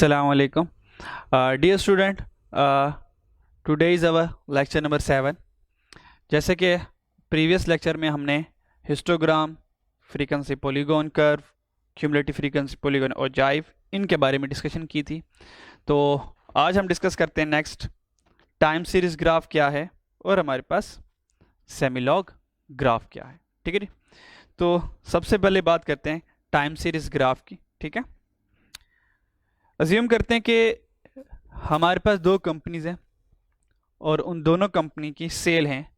Assalamu alaikum. Dear student, today is our lecture number 7. जैसे कि previous lecture में हमने histogram, frequency polygon curve, cumulative frequency polygon और जाइव इनके बारे में डिस्कशन की थी। तो आज हम डिस्कस करते हैं नेक्स्ट टाइम सीरीज ग्राफ क्या है और हमारे पास सेमीलॉग ग्राफ क्या है। ठीक है जी। तो सबसे पहले बात करते हैं टाइम सीरीज ग्राफ की। ठीक है, अज्यूम करते हैं कि हमारे पास दो कंपनीज हैं और उन दोनों कंपनी की सेल हैं।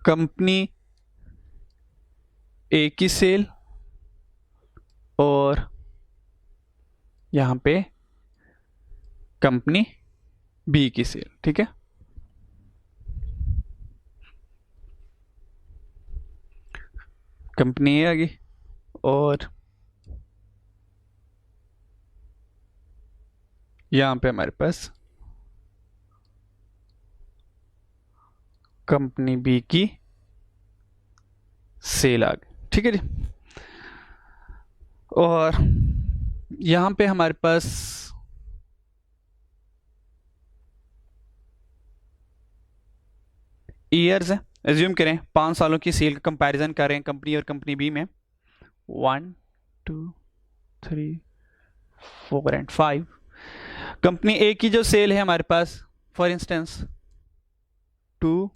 कंपनी ए की सेल और यहां पे कंपनी बी की सेल। ठीक है, कंपनी ए आ गई और यहां पे हमारे पास कंपनी बी की सेल आ गई। ठीक है जी। और यहां पे हमारे पास ईयर्स है। एज्यूम करें 5 सालों की सेल का कंपैरिजन करें कंपनी और कंपनी बी में 1 2 3 4 एंड 5। कंपनी ए की जो सेल है हमारे पास फॉर इंस्टेंस 2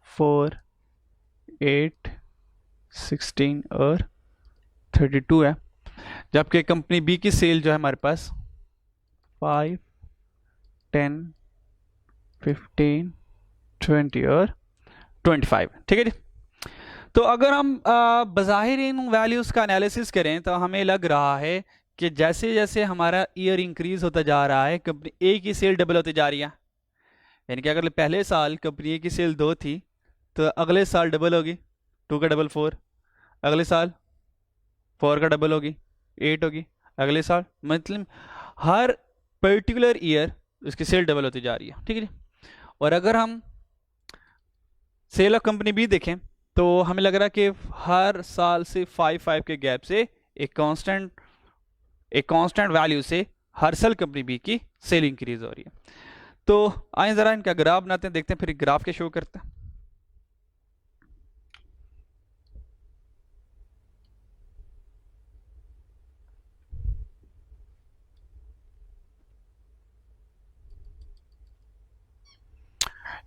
4 8 16 और 32 है, जबकि कंपनी बी की सेल जो है हमारे पास 5 10 15 20 और 25। ठीक है जी। तो अगर हम बज़ाहिर इन वैल्यूज़ का एनालिसिस करें तो हमें लग रहा है कि जैसे जैसे हमारा ईयर इंक्रीज होता जा रहा है कंपनी ए की सेल डबल होती जा रही है। यानी कि अगर पहले साल कंपनी ए की सेल 2 थी तो अगले साल डबल होगी, 2 का डबल 4, अगले साल 4 का डबल होगी 8 होगी, अगले साल मतलब हर पर्टिकुलर ईयर उसकी सेल डबल होती जा रही है। ठीक है जी। और अगर हम सेल ऑफ कंपनी बी देखें तो हमें लग रहा है कि हर साल से 5 के गैप से एक कांस्टेंट वैल्यू से हर साल कंपनी बी की सेल इंक्रीज हो रही है। तो आइए जरा इनका ग्राफ बनाते हैं, देखते हैं फिर ग्राफ के शो करते हैं।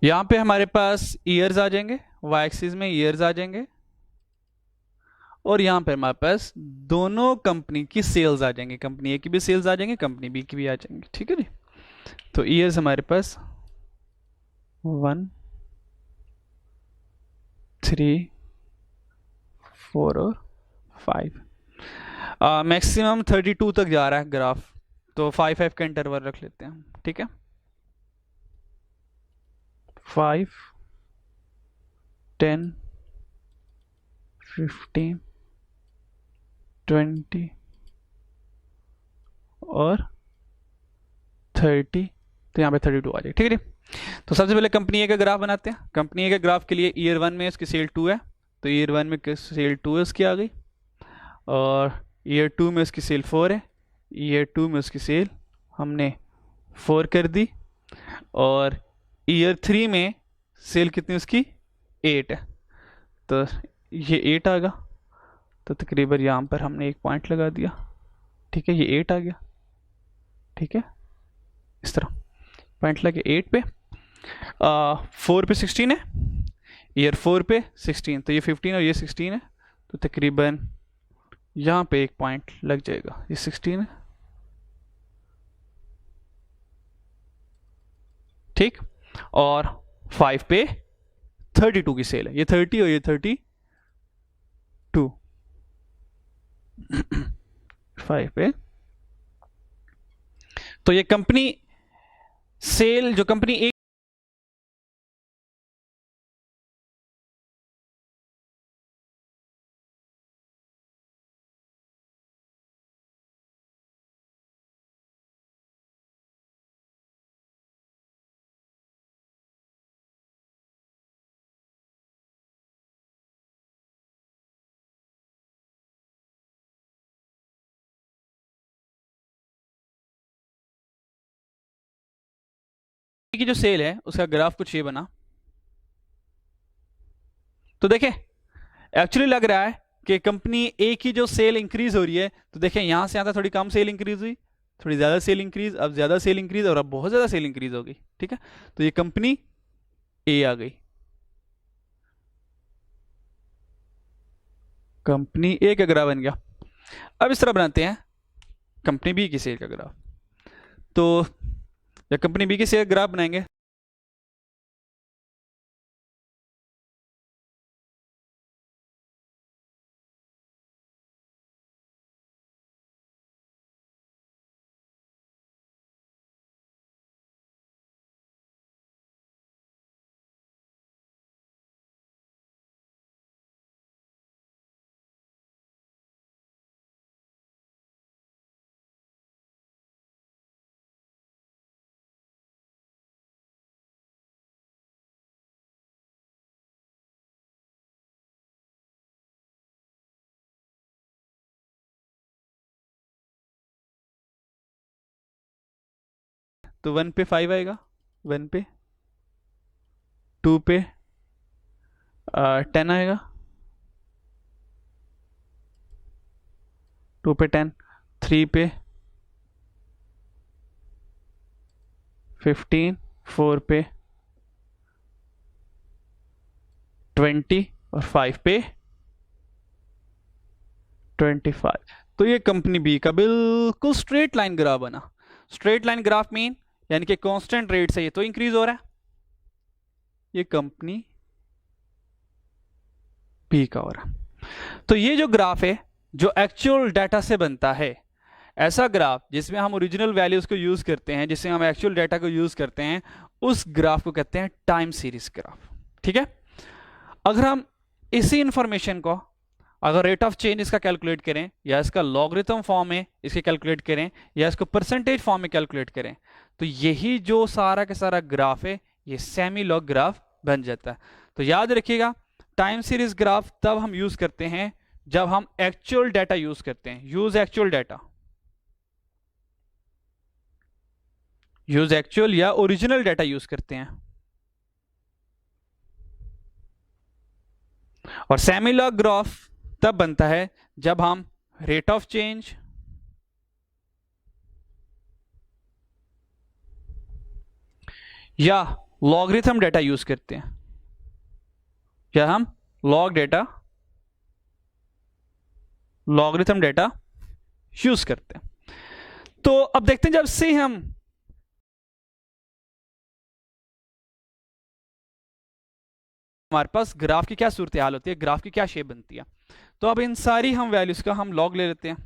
यहां पे हमारे पास ईयर्स आ जाएंगे, वाई एक्सिस में ईयर्स आ जाएंगे और यहां पे हमारे पास दोनों कंपनी की सेल्स आ जाएंगे, कंपनी ए की भी सेल्स आ जाएंगे, कंपनी बी की भी आ जाएंगे। ठीक है जी। तो ईयर्स हमारे पास 1 3 4 और 5, मैक्सिमम 32 तक जा रहा है ग्राफ। तो 5 का इंटरवल रख लेते हैं। ठीक है, 5 10 15 20 और 30। तो यहाँ पे 32 आ जाएगी। ठीक है जी। तो सबसे पहले कंपनी ए का ग्राफ बनाते हैं। कंपनी ए के ग्राफ के लिए ईयर 1 में उसकी सेल 2 है, तो ईयर 1 में सेल 2 है उसकी आ गई। और ईयर 2 में उसकी सेल 4 है, ईयर 2 में उसकी सेल हमने 4 कर दी। और ईयर 3 में सेल कितनी उसकी 8 है, तो ये 8 आ गया। तो तकरीबन यहाँ पर हमने एक पॉइंट लगा दिया। ठीक है, ये 8 आ गया। ठीक है, इस तरह पॉइंट लगे 8 पे। 4 पे 16 है, ईयर 4 पे 16, तो ये 15 और ये 16 है, तो तकरीबन यहाँ पे एक पॉइंट लग जाएगा, ये 16 है। ठीक, और 5 पे 32 की सेल है, ये 30 और ये 32। 5 पे तो ये कंपनी सेल जो कंपनी ए की जो सेल है उसका ग्राफ कुछ ये बना। तो देखें एक्चुअली लग रहा है कि कंपनी ए की जो सेल इंक्रीज हो रही है, तो देखें यहां से आता थोड़ी कम सेल इंक्रीज हुई, थोड़ी ज्यादा सेल इंक्रीज, अब ज्यादा सेल इंक्रीज, और अब बहुत ज्यादा सेल इंक्रीज हो गई। ठीक है, तो ये कंपनी ए आ गई, कंपनी ए का ग्राफ बन गया। अब इस तरह बनाते हैं कंपनी बी की सेल का ग्राफ। तो जब कंपनी बी की सेल ग्राफ बनाएंगे, तो 1 पे 5 आएगा, 1 पे, 2 पे 10 आएगा, 2 पे 10, 3 पे 15, 4 पे 20 और 5 पे 25। तो ये कंपनी बी का बिल्कुल स्ट्रेट लाइन ग्राफ बना। स्ट्रेट लाइन ग्राफ मीन यानी कि कांस्टेंट रेट से ये तो इंक्रीज हो रहा है, ये कंपनी बी का हो रहा है। तो ये जो ग्राफ है जो एक्चुअल डाटा से बनता है, ऐसा ग्राफ जिसमें हम ओरिजिनल वैल्यूज को यूज करते हैं, जिसमें हम एक्चुअल डाटा को यूज करते हैं, उस ग्राफ को कहते हैं टाइम सीरीज ग्राफ। ठीक है, अगर हम इसी इंफॉर्मेशन को अगर रेट ऑफ चेंज इसका कैलकुलेट करें, या इसका लॉगरिथम फॉर्म में इसके कैलकुलेट करें, या इसको परसेंटेज फॉर्म में कैलकुलेट करें, तो यही जो सारा का सारा ग्राफ है ये सेमी लॉग ग्राफ बन जाता है। तो याद रखिएगा टाइम सीरीज ग्राफ तब हम यूज करते हैं जब हम एक्चुअल डाटा यूज करते हैं। Use actual data, use actual या ओरिजिनल डाटा यूज करते हैं। और सेमी लॉग ग्राफ तब बनता है जब हम रेट ऑफ चेंज या लॉगरिथम डाटा यूज करते हैं, या हम लॉगरिथम डाटा यूज करते हैं। तो अब देखते हैं जब से हम हमारे पास ग्राफ की क्या सूरत हाल होती है, ग्राफ की क्या शेप बनती है। तो अब इन सारी हम वैल्यूज का हम लॉग ले लेते हैं,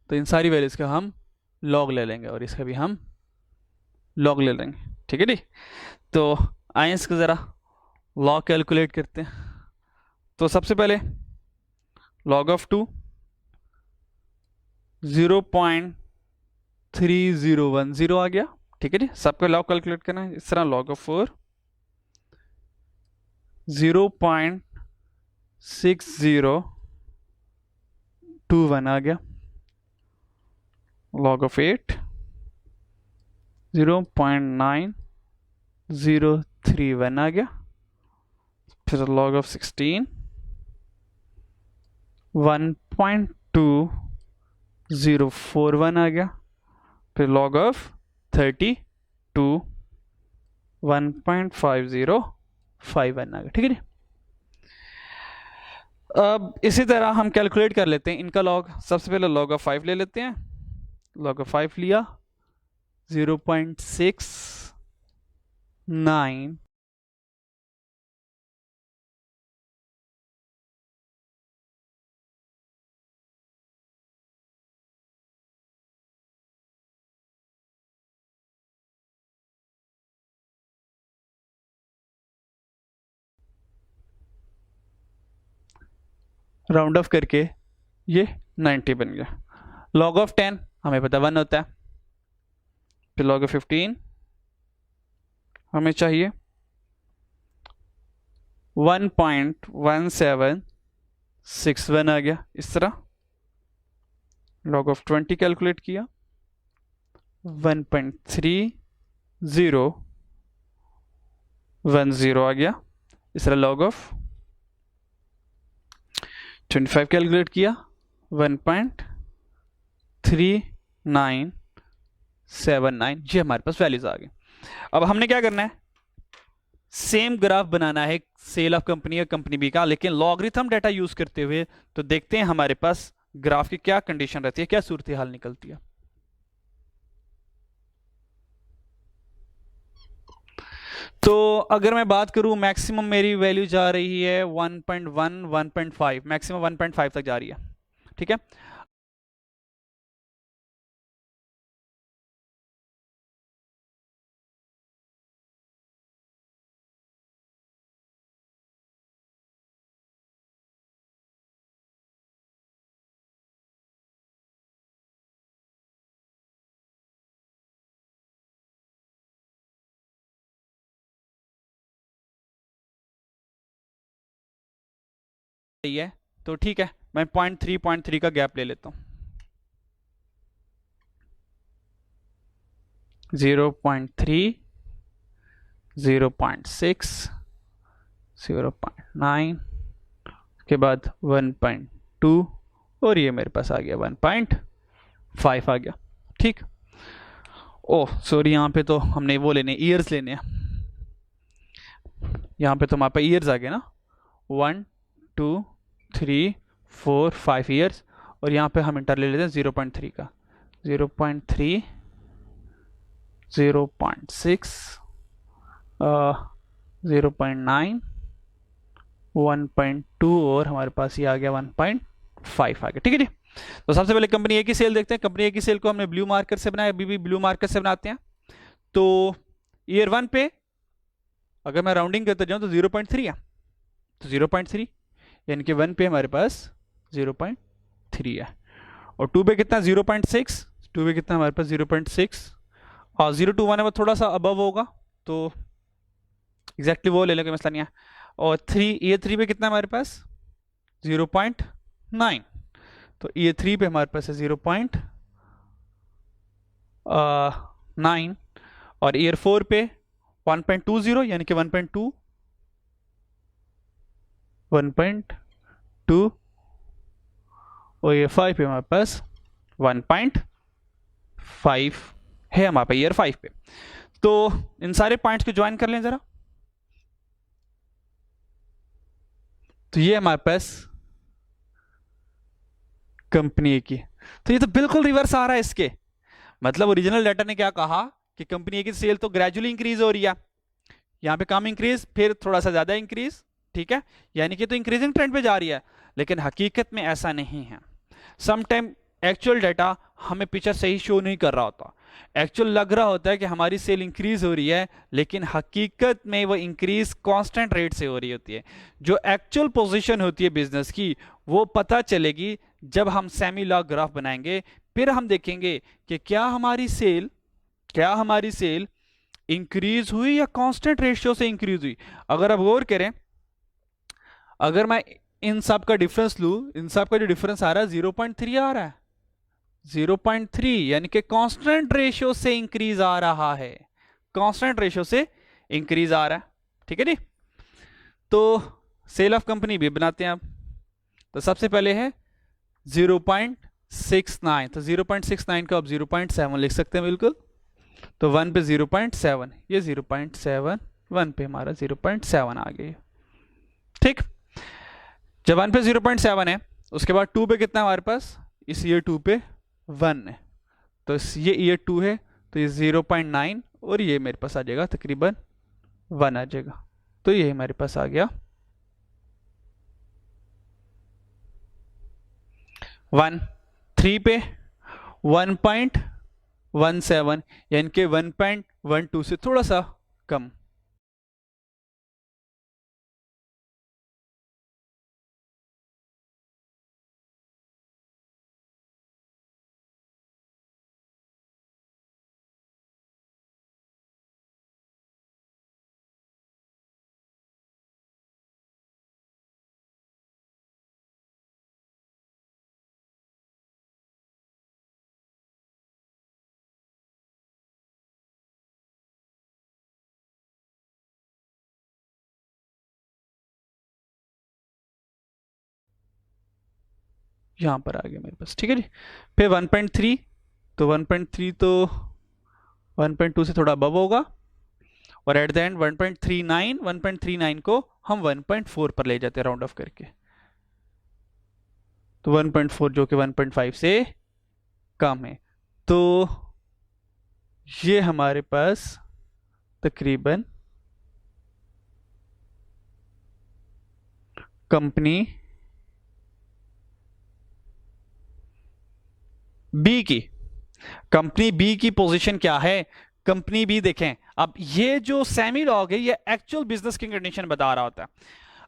तो इन सारी वैल्यूज का हम लॉग ले लेंगे और इसका भी हम लॉग ले लेंगे। ठीक है जी, तो आइए इसको जरा लॉग कैलकुलेट करते हैं। तो सबसे पहले लॉग ऑफ 2 0.3010 आ गया। ठीक है जी, सबका लॉग कैलकुलेट करना है। इस तरह लॉग ऑफ 4 0.6021 आ गया। लॉग ऑफ 8 0.9031 आ गया। फिर लॉग ऑफ 16 1.2041 आ गया। फिर लॉग ऑफ 32 1.5051 आ गया। ठीक है जी, अब इसी तरह हम कैलकुलेट कर लेते हैं इनका लॉग। सबसे पहले लॉग ऑफ 5 ले लेते हैं। लॉग ऑफ 5 लिया 0.69 राउंड ऑफ करके ये 90 बन गया। लॉग ऑफ 10 हमें पता 1 होता है। फिर लॉग ऑफ 15 हमें चाहिए 1.1761 आ गया। इस तरह लॉग ऑफ 20 कैलकुलेट किया 1.3010 आ गया। इस तरह log ऑफ 25 कैलकुलेट किया, 1.3979, ये हमारे पास वैल्यूज आ गए। अब हमने क्या करना है, सेम ग्राफ बनाना है सेल ऑफ कंपनी और कंपनी बी का, लेकिन लॉगरिथम डाटा यूज करते हुए। तो देखते हैं हमारे पास ग्राफ की क्या कंडीशन रहती है, क्या सूरत हाल निकलती है। तो अगर मैं बात करूं, मैक्सिमम मेरी वैल्यू जा रही है 1.1 1.5, मैक्सिमम 1.5 तक जा रही है, ठीक है। है तो ठीक है, मैं 0.3 का गैप ले लेता हूं। 0.3, 0.6, 0.9 के बाद 1.2 और ये मेरे पास आ गया 1.5 आ गया, ठीक। ओह सॉरी, यहाँ पे तो हमने वो लेने ईयर्स लेने हैं, यहाँ पे तो हमारे पास ईयर्स आ गए ना, 1 2 3 4 5 ईयर्स। और यहाँ पे हम इंटर ले लेते हैं 0.3 का, 0.3, 0.6, 0.9, 1.2 और हमारे पास ये आ गया 1.5 आ गया, ठीक है जी। तो सबसे पहले कंपनी ए की सेल देखते हैं। कंपनी ए की सेल को हमने ब्लू मार्कर से बनाया, अभी भी ब्लू मार्कर से बनाते हैं। तो ईयर 1 पे अगर मैं राउंडिंग करते जाऊं तो 0.3 है, तो 0.3 यानी कि 1 पे हमारे पास 0.3 है। और 2 पे कितना, 0.6, 2 पे कितना हमारे पास 0.6, और 0 to 1 है वो थोड़ा सा अबव होगा, तो एग्जैक्टली वो ले लेंगे, मसला नहीं है। और 3, ईयर 3 पे कितना हमारे पास 0.9, तो ईयर 3 पे हमारे पास है 0.9। और ईयर 4 पे 1.20 यानी कि 1.2, 1.2 और ईयर 5 पे हमारे पास 1.5 है हमारे पास ईयर 5 पे। तो इन सारे पॉइंट्स को ज्वाइन कर लें जरा। तो ये हमारे पास कंपनी की, तो ये तो बिल्कुल रिवर्स आ रहा है इसके। मतलब ओरिजिनल डाटा ने क्या कहा कि कंपनी की सेल तो ग्रेजुअली इंक्रीज हो रही है, यहाँ पे कम इंक्रीज, फिर थोड़ा सा ज्यादा इंक्रीज, ठीक है, यानी कि तो इंक्रीजिंग ट्रेंड पे जा रही है। लेकिन हकीकत में ऐसा नहीं है। सम टाइम एक्चुअल डाटा हमें पिक्चर सही शो नहीं कर रहा होता। एक्चुअल लग रहा होता है कि हमारी सेल इंक्रीज हो रही है, लेकिन हकीकत में वो इंक्रीज कांस्टेंट रेट से हो रही होती है। जो एक्चुअल पोजीशन होती है बिजनेस की, वो पता चलेगी जब हम सेमी लॉग ग्राफ बनाएंगे। फिर हम देखेंगे कि क्या हमारी सेल इंक्रीज हुई या कांस्टेंट रेशियो से इंक्रीज हुई। अगर आप गौर करें, अगर मैं इन सब का डिफरेंस लूं, इन सब का जो डिफरेंस आ रहा है 0.3 आ रहा है, 0.3 यानी कि कांस्टेंट रेशियो से इंक्रीज आ रहा है, कांस्टेंट रेशियो से इंक्रीज आ रहा है, ठीक है जी। तो सेल ऑफ कंपनी भी बनाते हैं आप। तो सबसे पहले है 0.69, तो 0.69 को आप 0.7 लिख सकते हैं बिल्कुल। तो 1 पे 0.7, ये 0.7, 1 पे हमारा 0.7 आ गया, ठीक। जब 1 पे 0.7 है, उसके बाद 2 पे कितना हमारे पास, इस ईयर 2 पे 1 है, तो ये ईयर 2 है, तो ये 0.9 और ये मेरे पास आ जाएगा तकरीबन 1 आ जाएगा। तो ये हमारे पास आ गया 1। 3 पे 1.17 यानी कि 1.12 से थोड़ा सा कम। यहाँ पर आ गया मेरे पास, ठीक है जी। फिर 1.3, तो 1.3 तो 1.2 से थोड़ा अबव होगा, और एट द एंड 1.39, 1.39 को हम 1.4 पर ले जाते हैं राउंड ऑफ करके, तो 1.4 जो कि 1.5 से कम है। तो ये हमारे पास तकरीबन कंपनी बी की, कंपनी बी की पोजीशन क्या है। कंपनी बी देखें, अब ये जो सेमी लॉग है ये एक्चुअल बिजनेस की कंडीशन बता रहा होता है।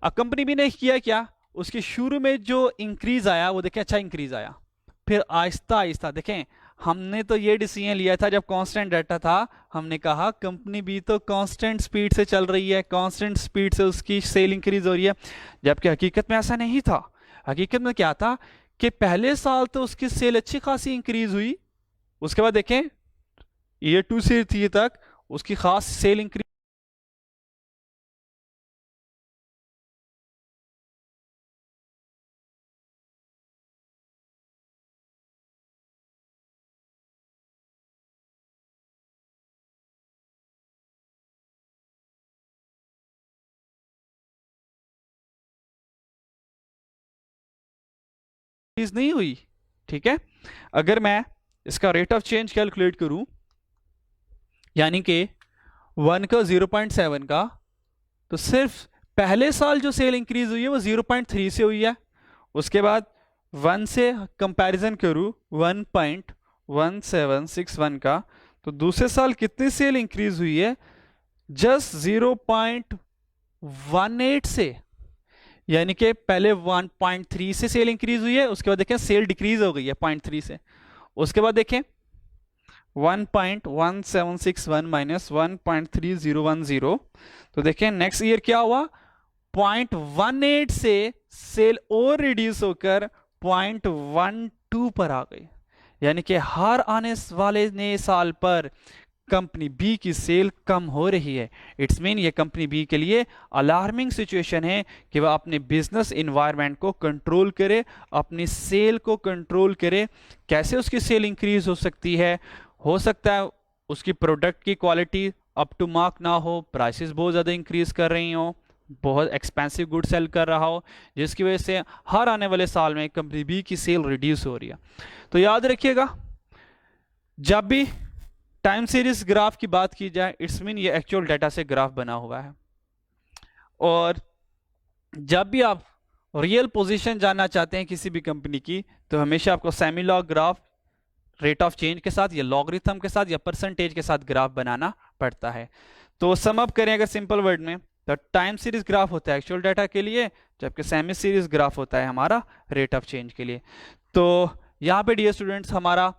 अब कंपनी बी ने किया क्या, उसके शुरू में जो इंक्रीज आया वो देखें अच्छा इंक्रीज आया, फिर आहिस्ता आहिस्ता देखें, हमने तो ये डिसीजन लिया था जब कांस्टेंट डाटा था, हमने कहा कंपनी बी तो कांस्टेंट स्पीड से चल रही है, कांस्टेंट स्पीड से उसकी सेल इंक्रीज हो रही है, जबकि हकीकत में ऐसा नहीं था। हकीकत में क्या था कि पहले साल तो उसकी सेल अच्छी खासी इंक्रीज हुई, उसके बाद देखें ईयर 2 से 3 तक उसकी खास सेल इंक्रीज नहीं हुई, ठीक है। अगर मैं इसका रेट ऑफ चेंज कैलकुलेट करूं, यानी कि 1 का 0.7 का, तो सिर्फ पहले साल जो सेल इंक्रीज हुई है वो 0.3 से हुई है, उसके बाद 1 से कंपैरिजन करूं 1.1761 का, तो दूसरे साल कितनी सेल इंक्रीज हुई है, जस्ट 0.18 से, यानी कि पहले 1.3 से सेल इंक्रीज हुई है, उसके बाद देखें सेल डिक्रीज हो गई है 0.3 से, उसके बाद देखें 1.1761 माइनस 1.3010, तो देखें नेक्स्ट ईयर क्या हुआ, 0.18 से सेल और रिड्यूस होकर 0.12 पर आ गई, यानी कि हर आने वाले नए साल पर कंपनी बी की सेल कम हो रही है। इट्स मीन ये कंपनी बी के लिए अलार्मिंग सिचुएशन है कि वह अपने बिजनेस इन्वायरमेंट को कंट्रोल करे, अपनी सेल को कंट्रोल करे। कैसे उसकी सेल इंक्रीज हो सकती है, हो सकता है उसकी प्रोडक्ट की क्वालिटी अप टू मार्क ना हो, प्राइसेस बहुत ज़्यादा इंक्रीज कर रही हो, बहुत एक्सपेंसिव गुड सेल कर रहा हो, जिसकी वजह से हर आने वाले साल में कंपनी बी की सेल रिड्यूस हो रही है। तो याद रखिएगा, जब भी टाइम सीरीज ग्राफ की बात की जाए, इट्स मीन ये एक्चुअल डाटा से ग्राफ बना हुआ है, और जब भी आप रियल पोजीशन जानना चाहते हैं किसी भी कंपनी की, तो हमेशा आपको semi log graph rate of change के साथ या लॉगरिथम के साथ या परसेंटेज के साथ ग्राफ बनाना पड़ता है। तो सम अप करें अगर सिंपल वर्ड में, तो टाइम सीरीज ग्राफ होता है एक्चुअल डाटा के लिए, जबकि सेमी सीरीज ग्राफ होता है हमारा रेट ऑफ चेंज के लिए। तो यहाँ पे डियर स्टूडेंट्स हमारा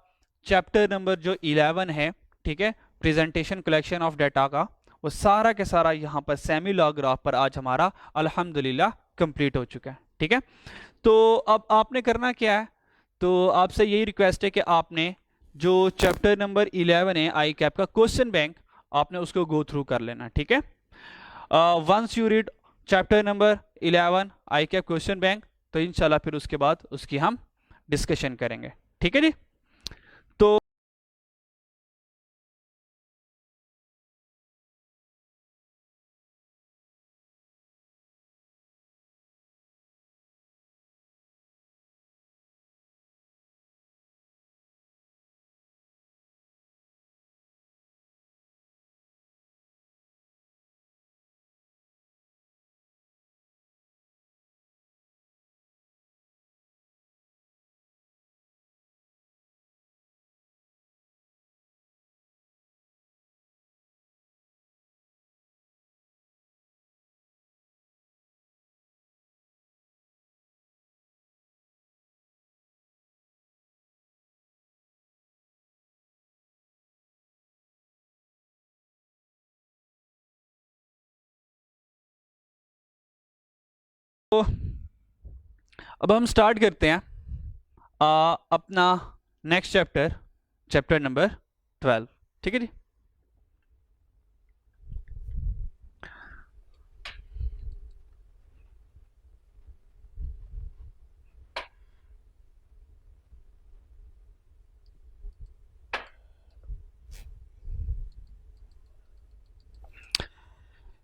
चैप्टर नंबर जो 11 है, ठीक है, प्रेजेंटेशन कलेक्शन ऑफ डाटा का, वो सारा के सारा यहाँ पर सेमी लॉग ग्राफ पर आज हमारा अल्हम्दुलिल्लाह कंप्लीट हो चुका है, ठीक है। तो अब आपने करना क्या है, तो आपसे यही रिक्वेस्ट है कि आपने जो चैप्टर नंबर 11 है आई कैप का क्वेश्चन बैंक, आपने उसको गो थ्रू कर लेना, ठीक है। Once you read chapter number 11 ICAP question bank, तो इंशाल्लाह फिर उसके बाद उसकी हम डिस्कशन करेंगे, ठीक है जी। तो अब हम स्टार्ट करते हैं अपना नेक्स्ट चैप्टर, चैप्टर नंबर 12, ठीक है जी।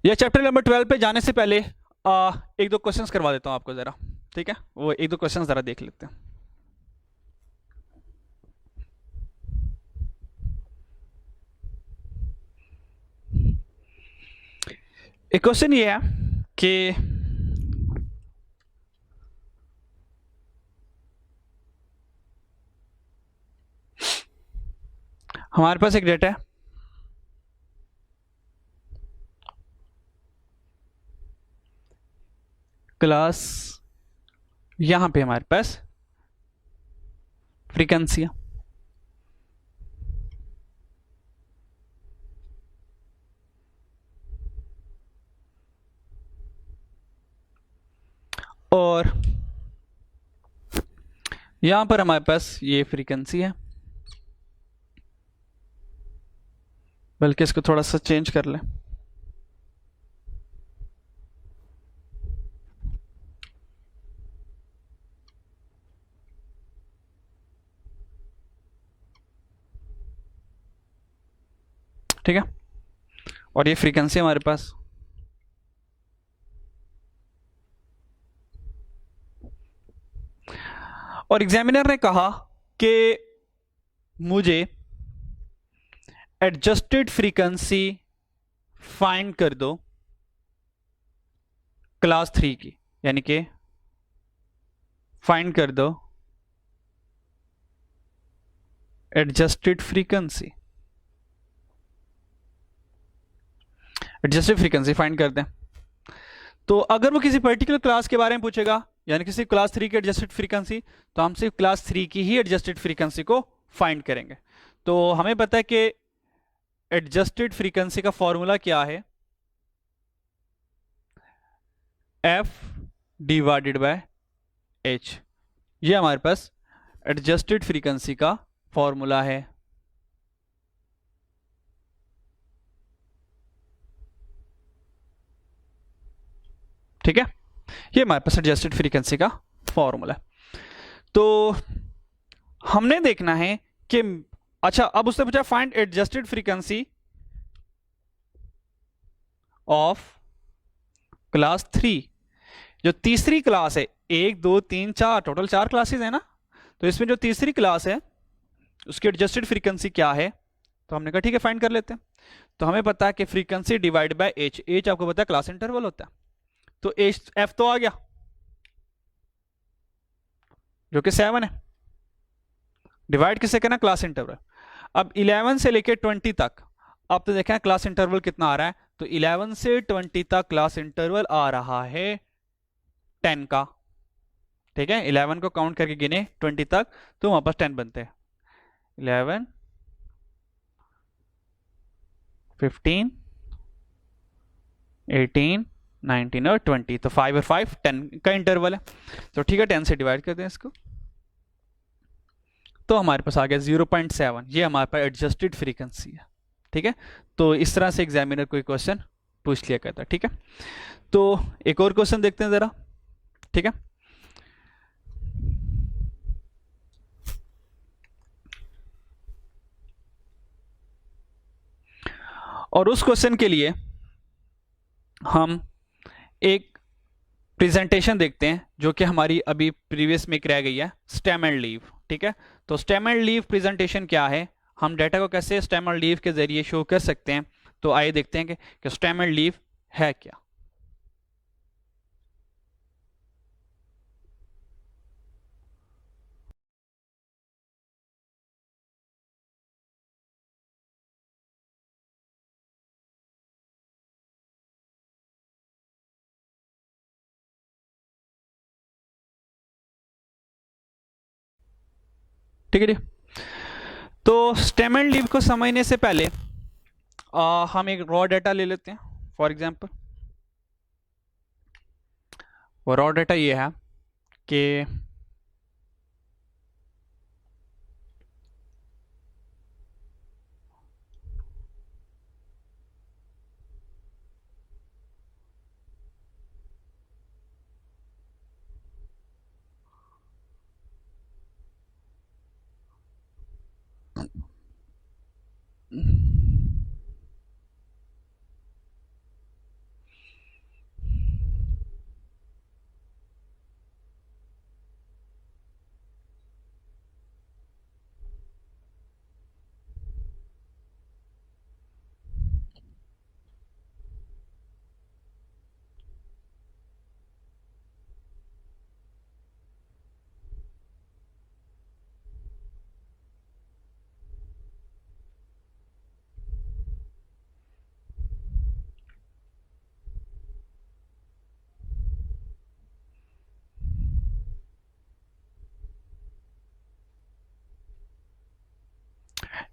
यह चैप्टर नंबर 12 पे जाने से पहले एक दो क्वेश्चंस करवा देता हूं आपको जरा, ठीक है? वो एक दो क्वेश्चंस जरा देख लेते हैं। एक क्वेश्चन ये है कि हमारे पास एक डेटा है, क्लास, यहां पे हमारे पास फ्रीक्वेंसी है, और यहां पर हमारे पास ये फ्रीक्वेंसी है, बल्कि इसको थोड़ा सा चेंज कर लें। ठीक है, और ये फ्रीक्वेंसी हमारे पास, और एग्जामिनर ने कहा कि मुझे एडजस्टेड फ्रीक्वेंसी फाइंड कर दो क्लास 3 की, यानी कि फाइंड कर दो adjusted frequency, adjusted frequency find कर दें। तो अगर वो किसी पर्टिकुलर क्लास के बारे में पूछेगा, यानी कि सिर्फ क्लास 3 की एडजस्टेड फ्रीक्वेंसी, तो हम सिर्फ क्लास 3 की ही एडजस्टेड फ्रीक्वेंसी को फाइंड करेंगे। तो हमें पता है कि एडजस्टेड फ्रीक्वेंसी का फॉर्मूला क्या है, एफ डिवाइडेड बाय एच। ये हमारे पास एडजस्टेड फ्रीक्वेंसी का फॉर्मूला है। ठीक है, ये हमारे पास एडजस्टेड फ्रीक्वेंसी का फॉर्मूला है। तो हमने देखना है कि, अच्छा अब उसने पूछा find adjusted frequency of class 3, जो तीसरी क्लास है, 1 2 3 4, टोटल 4 क्लासेस है ना, तो इसमें जो तीसरी क्लास है उसकी एडजस्टेड फ्रीक्वेंसी क्या है, तो हमने कहा ठीक है फाइंड कर लेते हैं। तो हमें पता है कि frequency divide by H, H आपको पता है क्लास इंटरवल होता है, तो एच एफ तो आ गया जो कि 7 है, डिवाइड किससे करना, क्लास इंटरवल। अब 11 से लेकर 20 तक आप तो देखें क्लास इंटरवल कितना आ रहा है, तो 11 से 20 तक क्लास इंटरवल आ रहा है 10 का। ठीक है, 11 को काउंट करके गिने 20 तक, तो वहां पर 10 बनते हैं, 11 15 18 19 और 20, तो 5 और 5 10 का इंटरवल है। तो ठीक है, 10 से डिवाइड करते हैं इसको, तो हमारे पास आ गया 0.7, ये हमारे पास एडजस्टेड फ्रीक्वेंसी है। ठीक है, तो इस तरह से एग्जामिनर कोई क्वेश्चन पूछ लिया करता है। ठीक है, तो एक और क्वेश्चन देखते हैं जरा। ठीक है, और उस क्वेश्चन के लिए हम एक प्रेजेंटेशन देखते हैं जो कि हमारी अभी प्रीवियस में रह गई है, स्टेम एंड लीव। ठीक है, तो स्टेम एंड लीव प्रेजेंटेशन क्या है, हम डाटा को कैसे स्टेम एंड लीव के जरिए शो कर सकते हैं, तो आइए देखते हैं कि स्टेम एंड लीव है क्या। ठीक है जी, तो स्टेम एंड लीव को समझने से पहले हम एक रॉ डाटा ले लेते हैं। फॉर एग्जांपल वो रॉ डाटा ये है कि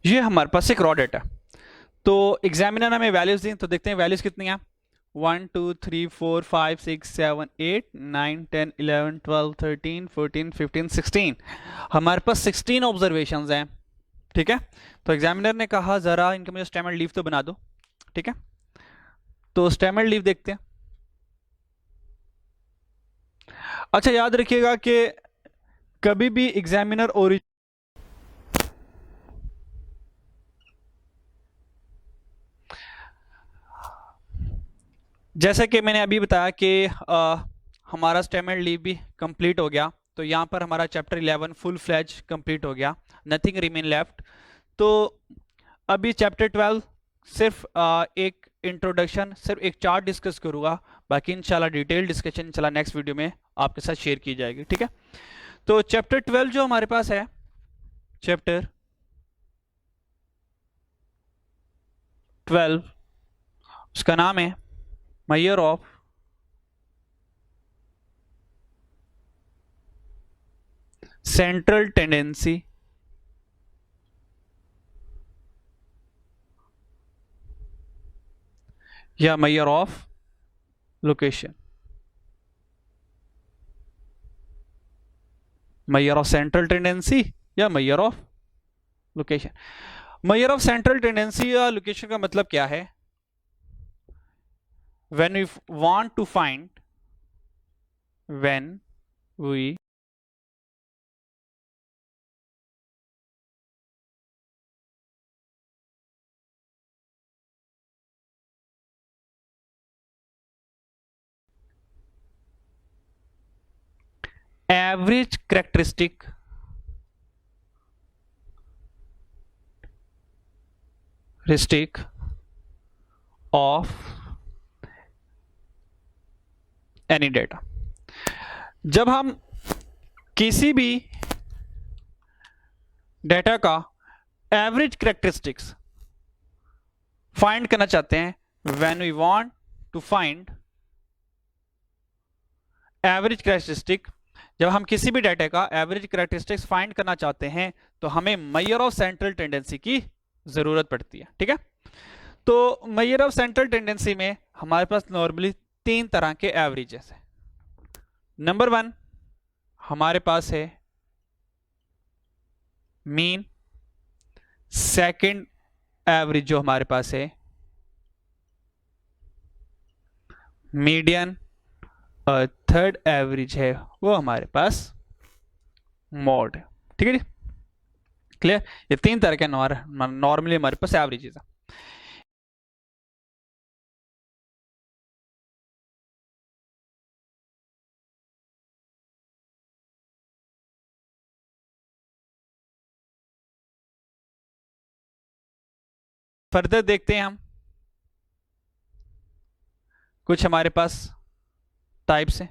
ये हमारे पास एक रॉ डेटा, तो एग्जामिनर हमें वैल्यूज दी, तो देखते हैं वैल्यूज कितनी हैं। 1 2 3 4 5 6 7 8 9 10 11 12 13 14 15 16, हमारे पास 16 ऑब्जर्वेशंस हैं। ठीक है, तो एग्जामिनर ने कहा जरा इनके मुझे स्टेम एंड लीव तो बना दो। ठीक है, तो स्टेम एंड लीव देखते हैं। अच्छा, याद रखिएगा कि कभी भी एग्जामिनर ओरिजिन, जैसे कि मैंने अभी बताया कि हमारा स्टेम एंड लीव भी कंप्लीट हो गया, तो यहाँ पर हमारा चैप्टर 11 फुल फ्लैज कंप्लीट हो गया, नथिंग रिमेन लेफ्ट। तो अभी चैप्टर 12 सिर्फ एक इंट्रोडक्शन, सिर्फ एक चार्ट डिस्कस करूंगा, बाकी इंशाल्लाह डिटेल डिस्कशन इंशाल्लाह नेक्स्ट वीडियो में आपके साथ शेयर की जाएगी। ठीक है, तो चैप्टर 12 जो हमारे पास है, चैप्टर 12 उसका नाम है मेजर ऑफ सेंट्रल टेंडेंसी या measure of location, measure of central tendency या measure of location. Measure of central tendency या लोकेशन का मतलब क्या है? when we want to find when we average characteristic of any data, जब हम किसी भी डेटा का एवरेज करेक्टरिस्टिक्स फाइंड करना चाहते हैं, when we want to find average characteristic, जब हम किसी भी डेटा का एवरेज करेक्टरिस्टिक्स फाइंड करना चाहते हैं तो हमें मेजर ऑफ सेंट्रल टेंडेंसी की जरूरत पड़ती है। ठीक है, तो मेजर ऑफ सेंट्रल टेंडेंसी में हमारे पास नॉर्मली 3 तरह के एवरेजेस है। नंबर 1 हमारे पास है मीन, सेकंड एवरेज जो हमारे पास है मीडियन, और थर्ड एवरेज है वो हमारे पास मॉड है। ठीक है जी, क्लियर? ये 3 तरह के नॉर्मली हमारे पास एवरेजेस है। फर्दर देखते हैं हम, कुछ हमारे पास टाइप्स हैं।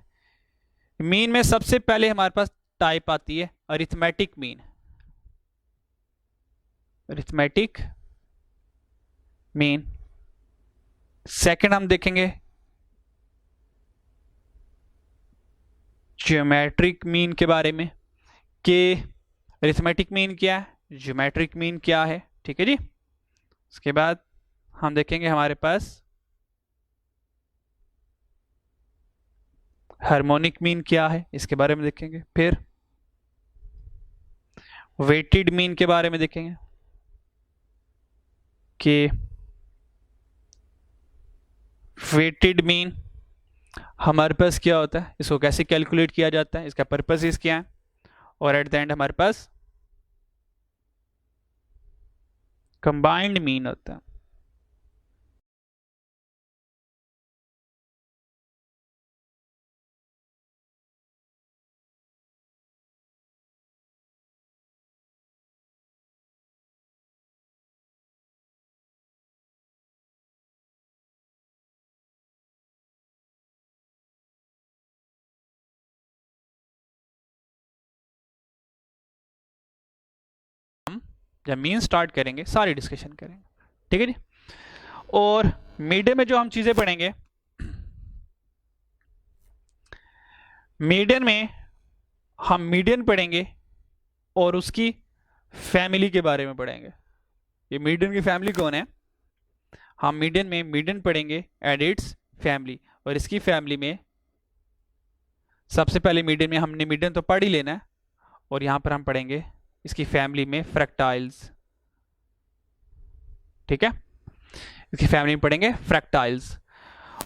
मीन में सबसे पहले हमारे पास टाइप आती है arithmetic mean, arithmetic mean. Second हम देखेंगे ज्योमेट्रिक मीन के बारे में, कि अरिथमेटिक मीन क्या है, ज्योमेट्रिक मीन क्या है। ठीक है जी, उसके बाद हम देखेंगे हमारे पास हार्मोनिक मीन क्या है, इसके बारे में देखेंगे। फिर वेटेड मीन के बारे में देखेंगे कि वेटेड मीन हमारे पास क्या होता है, इसको कैसे कैलकुलेट किया जाता है, इसका पर्पस क्या है, और एट द एंड हमारे पास कंबाइंड मीन होता है। जब मीन स्टार्ट करेंगे सारी डिस्कशन करेंगे। ठीक है जी, और मीडियन में जो हम चीजें पढ़ेंगे, मीडियन में हम मीडियन पढ़ेंगे और उसकी फैमिली के बारे में पढ़ेंगे। ये मीडियन की फैमिली कौन है? हम मीडियन में मीडियन पढ़ेंगे एंड इट्स फैमिली, और इसकी फैमिली में सबसे पहले मीडियन में हमने मीडियन तो पढ़ ही लेना है, और यहां पर हम पढ़ेंगे इसकी फैमिली में फ्रैक्टाइल्स। ठीक है, इसकी फैमिली में पढ़ेंगे फ्रैक्टाइल्स,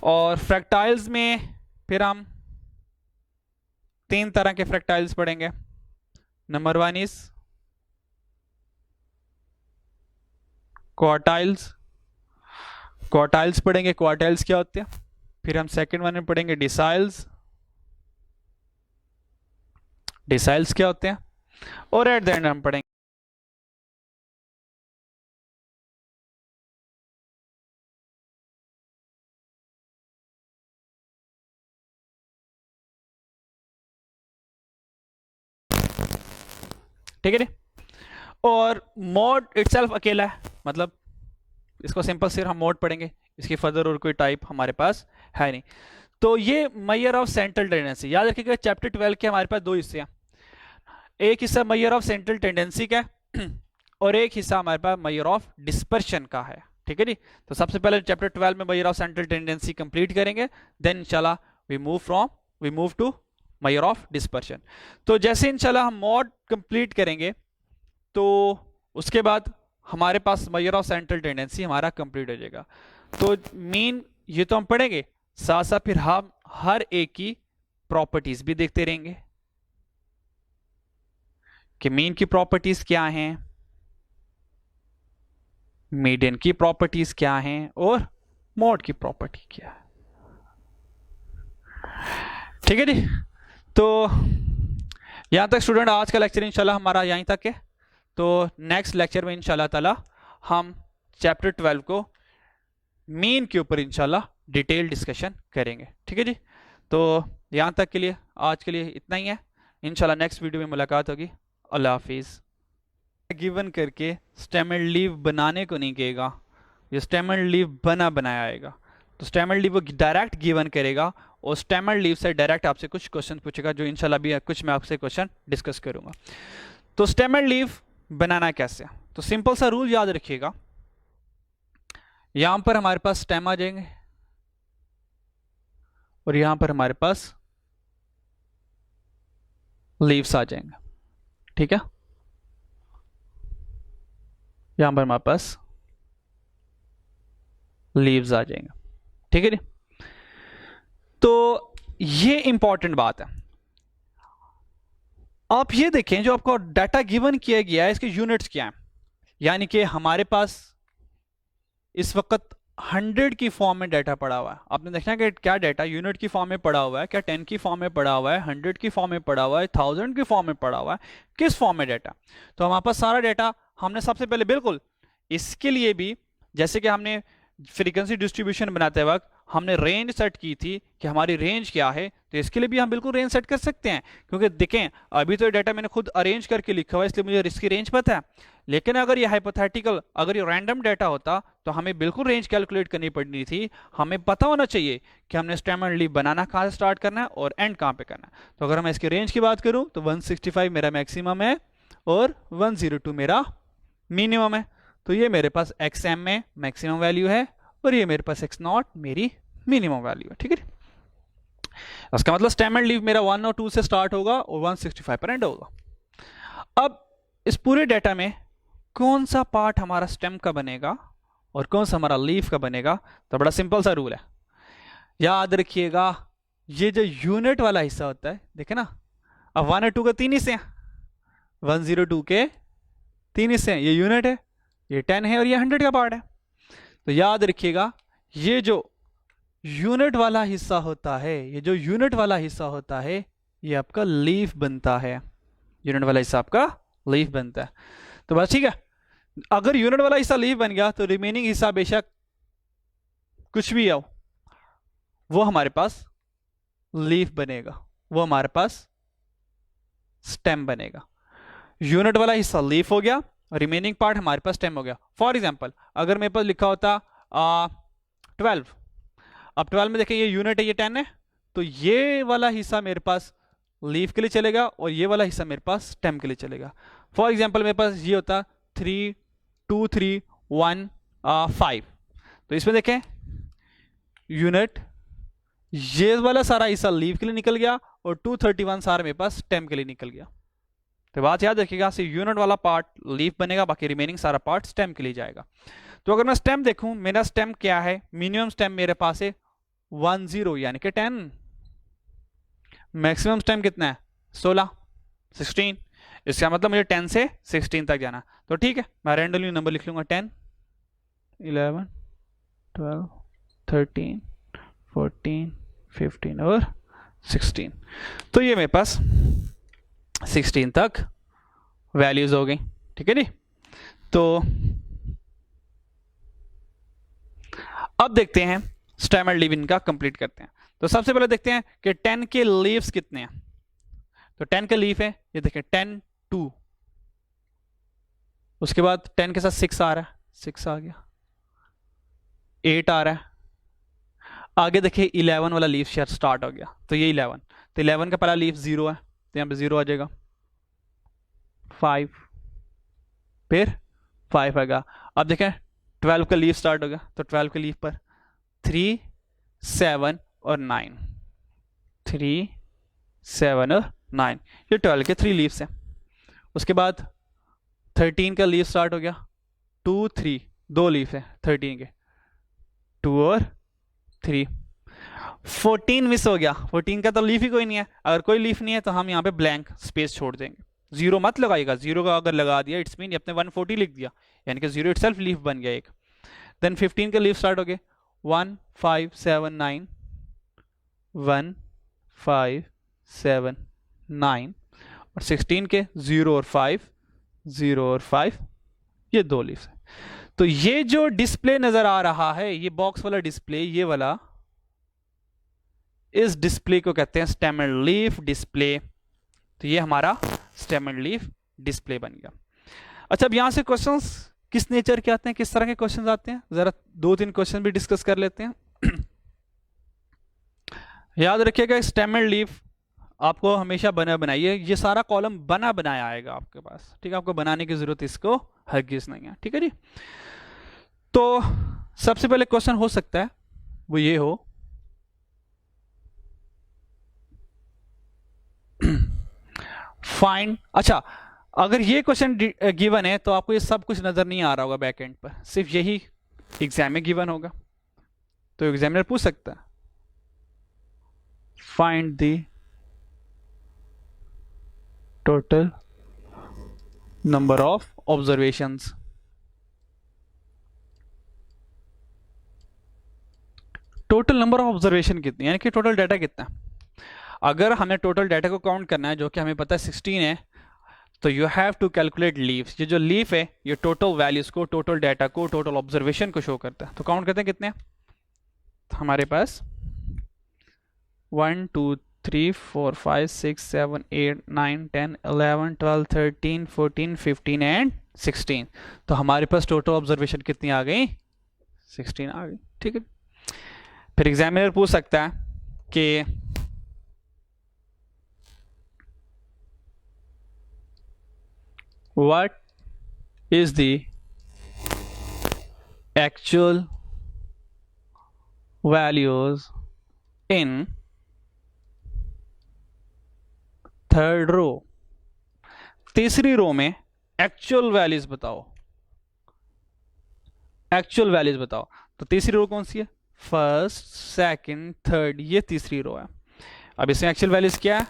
और फ्रैक्टाइल्स में फिर हम 3 तरह के फ्रैक्टाइल्स पढ़ेंगे। Number 1 is quartiles. क्वार्टाइल्स पढ़ेंगे, क्वार्टाइल्स क्या होते हैं। फिर हम सेकंड वन में पढ़ेंगे डिसाइल्स। डिसाइल्स क्या होते हैं, और एट द एंड हम पढ़ेंगे ठीक है नी? और मोड इटसेल्फ अकेला है, मतलब इसको सिंपल सिर्फ हम मोड पढ़ेंगे, इसकी फर्दर और कोई टाइप हमारे पास है नहीं। तो ये मेजर ऑफ सेंट्रल टेंडेंसी, याद रखिएगा चैप्टर 12 के हमारे पास 2 हिस्से हैं। एक हिस्सा मेजर ऑफ सेंट्रल टेंडेंसी का है और एक हिस्सा हमारे पास मेजर ऑफ डिस्पर्शन का है। ठीक है जी, तो सबसे पहले चैप्टर 12 में measure of central tendency complete करेंगे, देन इंशाल्लाह we move to measure of dispersion. तो जैसे इंशाल्लाह हम मॉड कंप्लीट करेंगे तो उसके बाद हमारे पास मेजर ऑफ सेंट्रल टेंडेंसी हमारा कंप्लीट हो जाएगा। तो मीन ये तो हम पढ़ेंगे, साथ साथ फिर हम हर एक की प्रॉपर्टीज भी देखते रहेंगे कि मीन की प्रॉपर्टीज क्या हैं, मीडियन की प्रॉपर्टीज क्या हैं, और मॉड की प्रॉपर्टी क्या है। ठीक है जी, तो यहां तक स्टूडेंट आज का लेक्चर इंशाल्लाह हमारा यहीं तक है। तो नेक्स्ट लेक्चर में इंशाल्लाह ताला हम चैप्टर 12 को मीन के ऊपर इंशाल्लाह डिटेल डिस्कशन करेंगे। ठीक है जी, तो यहां तक के लिए आज के लिए इतना ही है, इंशाल्लाह नेक्स्ट वीडियो में मुलाकात होगी। अल्लाह हाफिज़। गिवन करके स्टेमल लीव बनाने को नहीं कहेगा, ये स्टेमल लीव बनाया आएगा। तो स्टेमल लीव वो डायरेक्ट गिवन करेगा और स्टेमल लीव से डायरेक्ट आपसे कुछ क्वेश्चन पूछेगा, जो इंशाल्लाह भी कुछ मैं आपसे क्वेश्चन डिस्कस करूंगा। तो स्टेमल लीव बनाना कैसे, तो सिंपल सा रूल याद रखिएगा। यहां पर हमारे पास स्टेम आ जाएंगे और यहां पर हमारे पास लीव्स आ जाएंगे। ठीक है, यहां पर हमारे पास लीव्स आ जाएंगे। ठीक है जी, तो ये इंपॉर्टेंट बात है। आप ये देखें, जो आपको डाटा गिवन किया गया है इसके यूनिट्स क्या हैं, यानी कि हमारे पास इस वक्त 100 की फॉर्म में डाटा पड़ा हुआ है। आपने देखना कि क्या डाटा यूनिट की फॉर्म में पड़ा हुआ है, क्या 10 की फॉर्म में पड़ा हुआ है, 100 की फॉर्म में पड़ा हुआ है, 1000 की फॉर्म में पड़ा हुआ है, किस फॉर्म में डाटा। तो हमारे पास सारा डाटा हमने सबसे पहले बिल्कुल इसके लिए भी, जैसे कि हमने फ्रीक्वेंसी डिस्ट्रीब्यूशन बनाते वक्त हमने रेंज सेट की थी कि हमारी रेंज क्या है, तो इसके लिए भी हम बिल्कुल रेंज सेट कर सकते हैं। क्योंकि देखें अभी तो डाटा मैंने खुद अरेंज करके लिखा हुआ है, इसलिए मुझे इसकी रेंज पता है। लेकिन अगर ये हाइपोथेटिकल, अगर ये रैंडम डाटा होता तो हमें बिल्कुल रेंज कैलकुलेट करनी पड़नी थी। हमें पता होना चाहिए कि हमने स्टेमल लीव बनाना कहाँ से स्टार्ट करना है और एंड कहाँ पे करना है। तो अगर मैं इसकी रेंज की बात करूँ तो 165 मेरा मैक्सिमम है और 102 मेरा मिनिमम है। तो ये मेरे पास XM में मैक्सिमम वैल्यू है और ये मेरे पास X0 मेरी मिनिमम वैल्यू है। ठीक है, इसका मतलब स्टेमल लीव मेरा 1 और 2 से स्टार्ट होगा और 165 पर एंड होगा। अब इस पूरे डाटा में कौन सा पार्ट हमारा स्टेम का बनेगा और कौन सा हमारा लीफ का बनेगा, तो बड़ा सिंपल सा रूल है, याद रखिएगा। ये जो यूनिट वाला हिस्सा होता है, देखे ना, अब 1 और 2 के 3 हिस्से हैं, 102 के 3 हिस्से हैं, ये यूनिट है, ये 10 है और ये 100 का पार्ट है। तो याद रखिएगा ये जो यूनिट वाला हिस्सा होता है, ये जो यूनिट वाला हिस्सा होता है ये आपका लीफ बनता है, यूनिट वाला हिस्सा आपका लीफ बनता है। तो बस ठीक है, अगर यूनिट वाला हिस्सा लीफ बन गया तो रिमेनिंग हिस्सा बेशक कुछ भी आओ वो हमारे पास लीफ बनेगा, वो हमारे पास स्टेम बनेगा। यूनिट वाला हिस्सा लीफ हो गया, रिमेनिंग पार्ट हमारे पास स्टेम हो गया। फॉर एग्जांपल अगर मेरे पास लिखा होता 12, अब 12 में देखें ये यूनिट है, ये 10 है, तो ये वाला हिस्सा मेरे पास लीफ के लिए चलेगा और ये वाला हिस्सा मेरे पास स्टेम के लिए चलेगा। फॉर एग्जांपल मेरे पास ये होता 3 2 3 1 5। तो इसमें देखें यूनिट, ये वाला सारा हिस्सा लीव के लिए निकल गया और 231 सारा मेरे पास स्टेम के लिए निकल गया। तो बात याद रखिएगा, सिर्फ यूनिट वाला पार्ट लीव बनेगा, बाकी रिमेनिंग सारा पार्ट स्टेम के लिए जाएगा। तो अगर मैं स्टेम देखूं, मेरा स्टेम क्या है, मिनिमम स्टेम मेरे पास है 10 यानी कि 10। मैक्सिमम स्टेम कितना है 16 16। इसका मतलब मुझे 10 से 16 तक जाना। तो ठीक है, मैं रैंडमली नंबर लिख लूंगा 10 11 12 13 14 15 और 16। तो ये मेरे पास 16 तक वैल्यूज हो गई। ठीक है जी। तो अब देखते हैं स्टेम एंड लीव इनका कंप्लीट करते हैं। तो सबसे पहले देखते हैं कि 10 के लीव्स कितने हैं। तो 10 का लीफ है, ये देखें 10 2, उसके बाद 10 के साथ 6 आ रहा है, 6 आ गया, 8 आ रहा है, आगे देखिए 11 वाला लीफ शेयर स्टार्ट हो गया, तो ये 11। तो 11 का पहला लीफ 0 है, तो यहाँ पे 0 आ जाएगा। 5 फिर 5 आएगा। अब देखें 12 का लीफ स्टार्ट हो गया, तो 12 के लीफ पर 3 7 और 9, 3 7 और 9, ये 12 के 3 लीव्स हैं। उसके बाद 13 का लीफ स्टार्ट हो गया, 2 3, 2 लीफ है 13 के, 2 और 3। 14 मिस हो गया, 14 का तो लीफ ही कोई नहीं है। अगर कोई लीफ नहीं है तो हम यहाँ पे ब्लैंक स्पेस छोड़ देंगे, 0 मत लगाइएगा। 0 का अगर लगा दिया इट्स मीन अपने 140 लिख दिया, यानी कि 0 इटसेल्फ लीफ बन गया एक। देन 15 का लीफ स्टार्ट हो गए 1 5 7 9, 1 5 7 9, और 16 के 0 और 5, 0 और 5, ये 2 लीफ है। तो ये जो डिस्प्ले नजर आ रहा है, ये बॉक्स वाला डिस्प्ले, ये वाला, इस डिस्प्ले को कहते हैं स्टेम एंड लीफ डिस्प्ले। तो ये हमारा स्टेम एंड लीफ डिस्प्ले बन गया। अच्छा, अब यहां से क्वेश्चंस किस नेचर के आते हैं, किस तरह के क्वेश्चंस आते हैं, जरा 2-3 क्वेश्चन भी डिस्कस कर लेते हैं। याद रखिएगा स्टेम एंड लीफ आपको हमेशा बना बनाइए, ये सारा कॉलम बना बनाया आएगा आपके पास। ठीक है, आपको बनाने की जरूरत इसको हरगिज नहीं है। ठीक है जी। तो सबसे पहले क्वेश्चन हो सकता है वो ये हो, फाइंड। अच्छा, अगर ये क्वेश्चन गिवन है तो आपको ये सब कुछ नजर नहीं आ रहा होगा बैक एंड पर, सिर्फ यही एग्जाम में गिवन होगा। तो एग्जामिनर पूछ सकता है find the total number of observations. Total number of observation कितनी, यानी कि टोटल डाटा कितना। अगर हमें टोटल डाटा को काउंट करना है, जो कि हमें पता है 16 है, तो you have to calculate leaves. ये जो लीफ है ये टोटल वैल्यूज को, टोटल डाटा को, टोटल ऑब्जर्वेशन को शो करता है। तो काउंट करते हैं कितने, तो हमारे पास 1 2 3 4 5 6 7 8 9 10 11 12 13 14 15 एंड 16। तो हमारे पास टोटल ऑब्जर्वेशन कितनी आ गई, 16 आ गई। ठीक है, फिर एग्जामिनर पूछ सकता है कि what is the actual values in third row. तीसरी रो में एक्चुअल वैल्यूज बताओ, एक्चुअल वैल्यूज बताओ। तो तीसरी रो कौन सी है, फर्स्ट सेकंड थर्ड, ये तीसरी रो है। अब इसमें एक्चुअल वैल्यूज क्या है,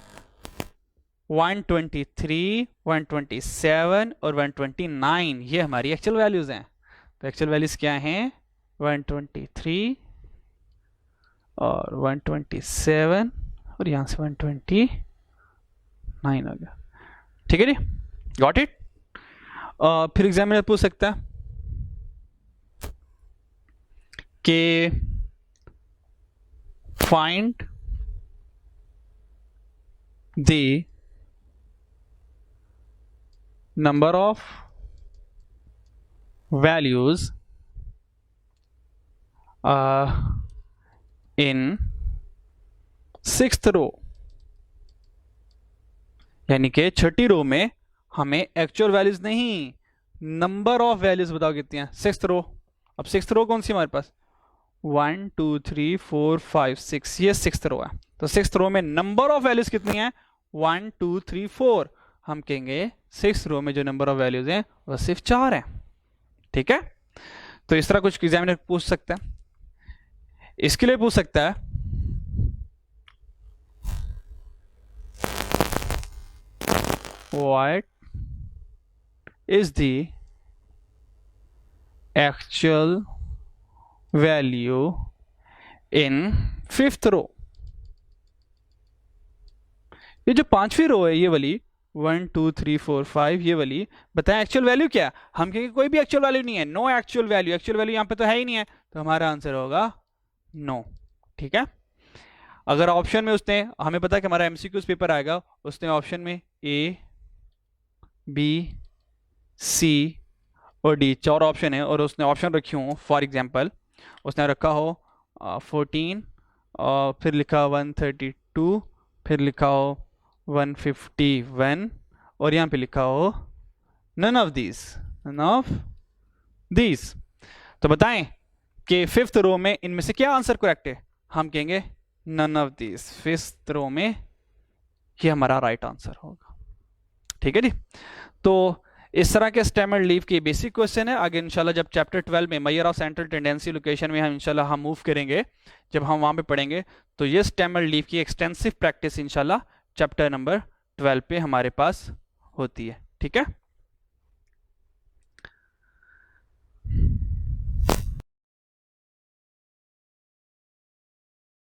123 127 और 129, ये हमारी एक्चुअल वैल्यूज हैं। तो एक्चुअल वैल्यूज क्या हैं, 123 और 127 और यहां से 129 आ गया। ठीक है जी, गॉट इट। फिर एग्जामिनर पूछ सकता है कि find the number of values in sixth row, यानी कि छठी रो में हमें एक्चुअल वैल्यूज नहीं नंबर ऑफ वैल्यूज बताओ कितनी है, 6th रो। अब 6th रो कौन सी हमारे पास, 1 2 3 4 5 6, ये 6th रो है। तो 6th रो में नंबर ऑफ वैल्यूज कितनी है, 1 2 3 4। हम कहेंगे 6th रो में जो नंबर ऑफ वैल्यूज हैं वो सिर्फ 4 है। ठीक है, तो इस तरह कुछ एग्जामिनर पूछ सकता है। इसके लिए पूछ सकता है what is the actual value in 5th रो। ये जो 5वीं रो है, ये वाली 1 2 3 4 5, ये वाली बताएं एक्चुअल वैल्यू क्या है। हम कहेंगे कोई भी एक्चुअल वैल्यू नहीं है, no actual value, actual value यहां पे तो है ही नहीं है, तो हमारा आंसर होगा नो। ठीक है, अगर ऑप्शन में उसने, हमें पता है कि हमारा एमसीक्यूज पेपर आएगा, उसने ऑप्शन में ए बी सी और डी 4 ऑप्शन है, और उसने ऑप्शन रखी हो, फॉर एग्जांपल उसने रखा हो 14, और फिर लिखा 132, फिर लिखा हो 151, और यहाँ पे लिखा हो नन ऑफ दीज। तो बताएं कि 5th रो में इनमें से क्या आंसर करेक्ट है। हम कहेंगे नन ऑफ दीज, 5th रो में ये हमारा राइट आंसर होगा। ठीक है जी, तो इस तरह के स्टेमर लीव के बेसिक क्वेश्चन है। आगे इंशाल्लाह जब चैप्टर 12 में measure of central tendency location में हम इंशाल्लाह हम मूव करेंगे, जब हम वहां पे पढ़ेंगे, तो ये स्टेमर लीव की एक्सटेंसिव प्रैक्टिस इंशाल्लाह चैप्टर नंबर 12 पे हमारे पास होती है। ठीक है।